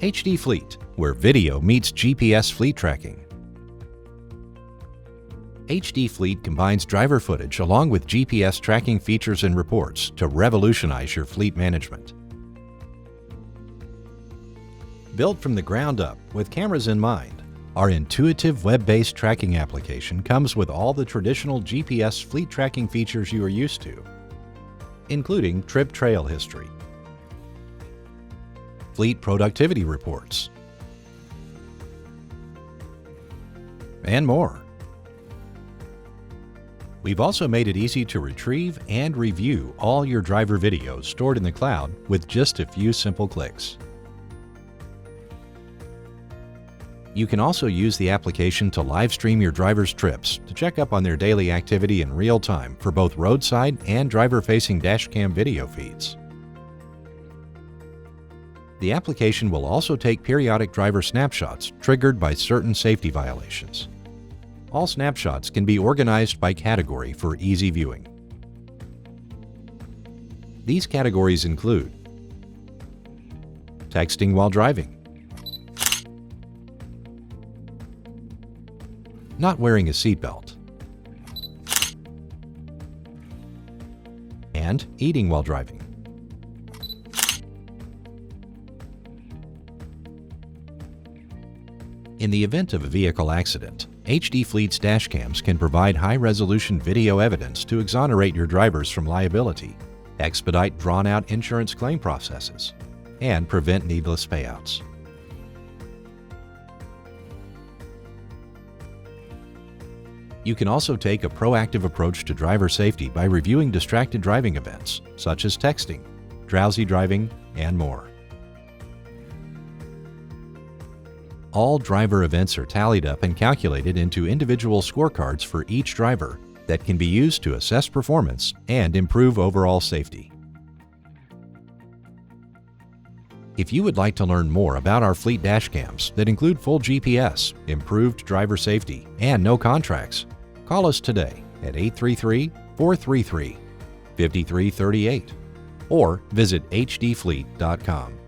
HD Fleet, where video meets GPS fleet tracking. HD Fleet combines driver footage along with GPS tracking features and reports to revolutionize your fleet management. Built from the ground up with cameras in mind, our intuitive web-based tracking application comes with all the traditional GPS fleet tracking features you are used to, including trip trail history, fleet productivity reports, and more. We've also made it easy to retrieve and review all your driver videos stored in the cloud with just a few simple clicks. You can also use the application to live stream your driver's trips to check up on their daily activity in real time for both roadside and driver-facing dashcam video feeds. The application will also take periodic driver snapshots triggered by certain safety violations. All snapshots can be organized by category for easy viewing. These categories include texting while driving, not wearing a seatbelt, and eating while driving. In the event of a vehicle accident, HD Fleet's dashcams can provide high-resolution video evidence to exonerate your drivers from liability, expedite drawn-out insurance claim processes, and prevent needless payouts. You can also take a proactive approach to driver safety by reviewing distracted driving events, such as texting, drowsy driving, and more. All driver events are tallied up and calculated into individual scorecards for each driver that can be used to assess performance and improve overall safety. If you would like to learn more about our fleet dashcams that include full GPS, improved driver safety, and no contracts, call us today at 833-433-5338 or visit hdfleet.com.